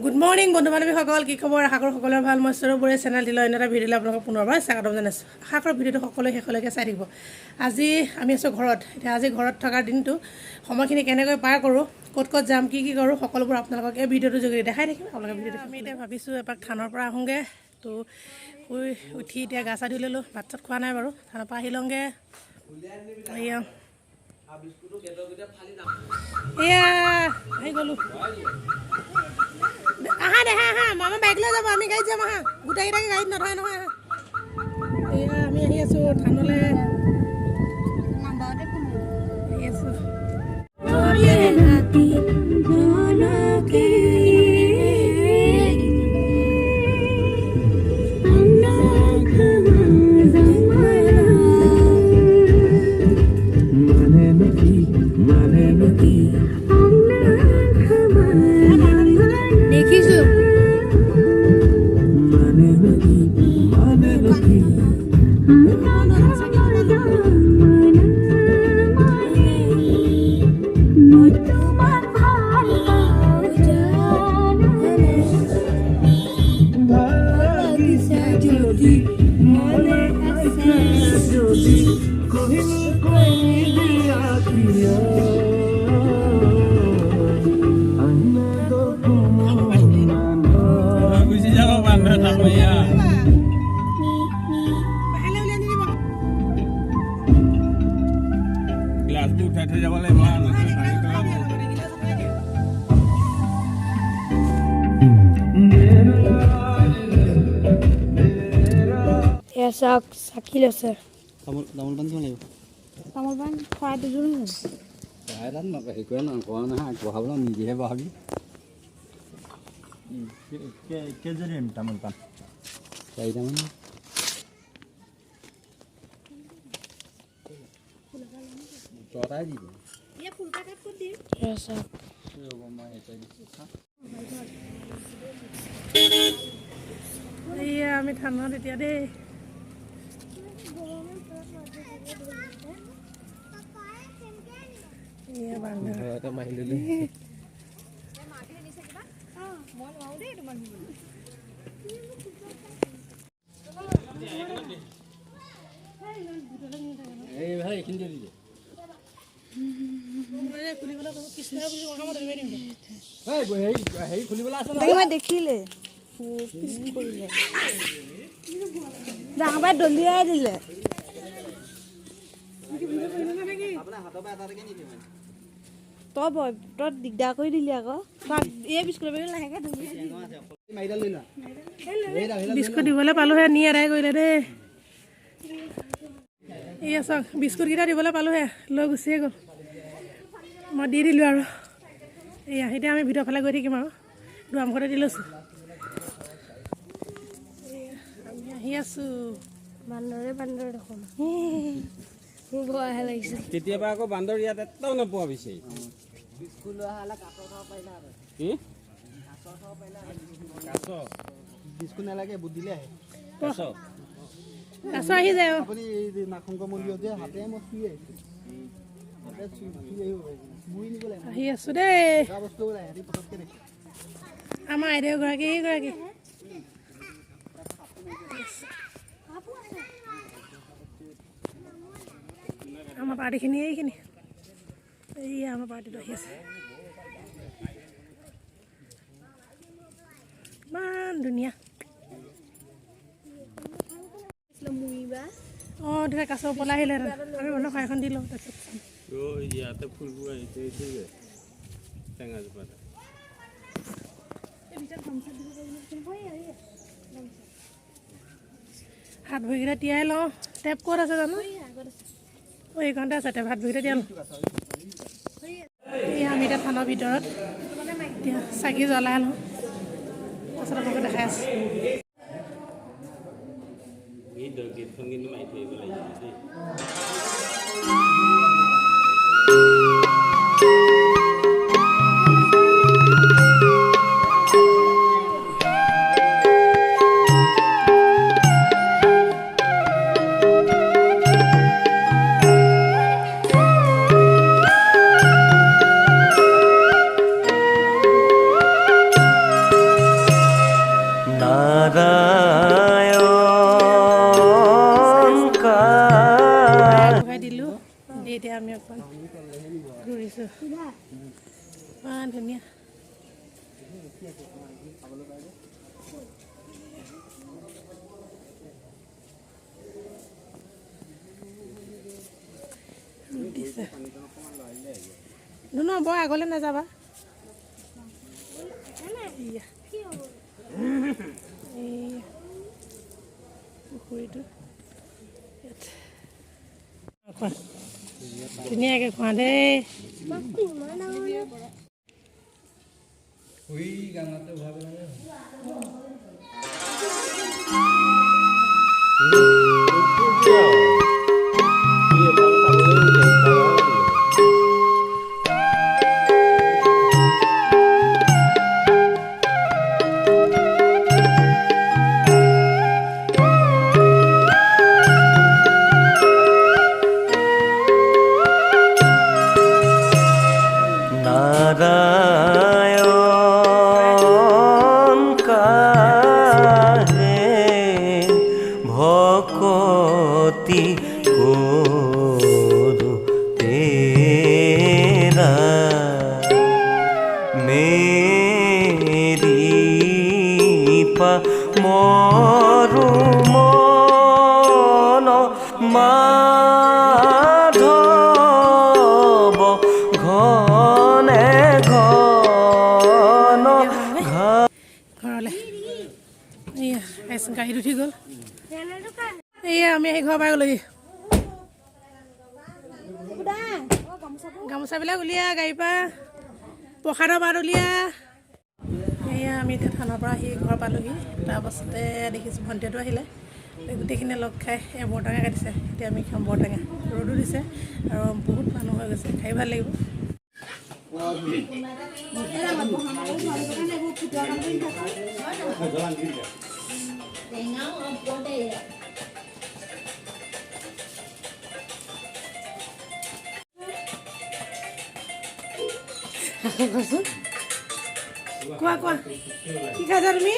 Good morning বন্ধু বান্ধৱীসকল, কি খবৰ? আশা কৰোঁ সকলোৰে ভাল। মই সৌৰভৰে চেনেল দিলোঁ অন্য এটা ভিডিঅ'লৈ আপোনালোকক পুনৰবাৰ স্বাগতম জনাইছোঁ। আশা কৰোঁ ভিডিঅ'টো সকলোৱে শেষলৈকে চাই থাকিব। আজি আমি আছোঁ ঘৰত। এতিয়া আজি ঘৰত থকাৰ দিনটো সময়খিনি কেনেকৈ পাৰ কৰোঁ, ক'ত ক'ত যাম, কি কৰোঁ, সকলোবোৰ আপোনালোকক এই ভিডিঅ'টোৰ যোগেদি দেখাই থাকিম। আপোনালোকে ভিডিঅ'টো আমি এতিয়া ভাবিছোঁ এপাক থানৰ পৰা আহোঁগৈ। তো শুই উঠি এতিয়া গা চা ধুই ল'লোঁ। ভাত চাত খোৱা নাই বাৰু, থানৰ পৰা আহি লওঁগৈ। এয়া আহি গ'লোঁ। আহা দে, আহা মামা বাইক লৈ যাব, আমি গাড়ীত যাম। আহা গোটেইকেইটাকে গাড়ীত নধৰে নহয়। আহা এয়া আমি আহি আছোঁ থানলৈ। আহি আছোঁ চাকি লৈছে। তামোল পাণ কিমান লাগিব? তামোল পাণ খোৱাই দুযোৰ খোৱাই তাত হেৰি কৰে নকৰা নহয়, আগবঢ়াবলৈ নিজেহে বহাবি। কেইযোৰ দিম তামোল পাণ? 4টামান। তই দিব এয়া আমি থানত এতিয়া দেই। দেখিলে ডাঙৰ দলিয়াই দিলে। তই দিগদাৰ কৰি দিলি আকৌ। এই বিস্কুট লাহেকে বিস্কুট দিবলৈ পালোহে, নি আদায় কৰিলে দেই। এয়া চাওক, বিস্কুটকেইটা দিবলৈ পালোহে, লৈ গুচিয়ে গ'ল। মই দি দিলোঁ আৰু। এয়া এতিয়া আমি ভিতৰৰ ফালে গৈ থাকিম আৰু। দুৱাৰমুখতে দি লৈছোঁ। আমি আহি আছোঁ। বান্দৰে দেখোন মোৰ ভয়হে লাগিছে। কেতিয়াবা আকৌ বান্দৰ ইয়াত এটাও নোপোৱা বিচাৰি। বিস্কুট নালাগে, বুট দিলে আহে। কাছ আহি যায়। আপুনি নাগশংকৰ মন্দিৰত যে হাতে মই চুই আহিছোঁ। আহি আছোঁ দেই। আমাৰ আইদেউ গৰাকী আমাৰ পাৰ্টিখিনি এইখিনি। এইয়া আমাৰ পাৰ্টিটো আহি আছে। ইমান ধুনীয়া। অঁ তেতিয়া কাছৰ ওপৰলৈ আহিলে আমি বন্ধ খাই এখন দি লওঁ। তাৰপিছত ইয়াতে ফুলবোৰ আহিছে টেঙাজোপাতে। হাত ভৰিকেইটা তিয়াই লওঁ। টেপ ক'ত আছে জানো? এইখনতে আছে টেপ। হাত ভৰিকেইটা তিয়াই লওঁ। এয়া আমি এতিয়া থানৰ ভিতৰত এতিয়া চাকি জ্বলাই লওঁ। তাৰপিছত আপোনালোকে দেখাই আছোঁ। গেটখন কিন্তু মাৰি থৈ আহিব লাগিব দেই। নহয় বৰ আগলৈ নাযাবা পুখুৰীটো ধুনীয়াকৈ খোৱা দেই নাৰায়ণ কাহে ভকতি কৰু তেৰা মেৰি পা মৰু মন মাধব ঘনে ঘন ঘৰলৈ এয়া আইচন গাড়ীত উঠি গ'ল এয়া আমি আহি ঘৰৰ পৰা গ'লোহি গামোচাবিলাক উলিয়া গাড়ীৰ পৰা প্ৰসাদৰ পাত উলিয়া এয়া আমি এতিয়া থানৰ পৰা আহি ঘৰ পালোহি তাৰপাছতে দেখিছোঁ ভণ্টিহঁতো আহিলে গোটেইখিনিয়ে লগ খাই বৰটেঙা কাটিছে এতিয়া আমি খাম বৰটেঙা ৰ'দো দিছে আৰু বহুত মানুহ হৈ গৈছে খাই ভাল লাগিব কোৱা কোৱা কি খাইছা তুমি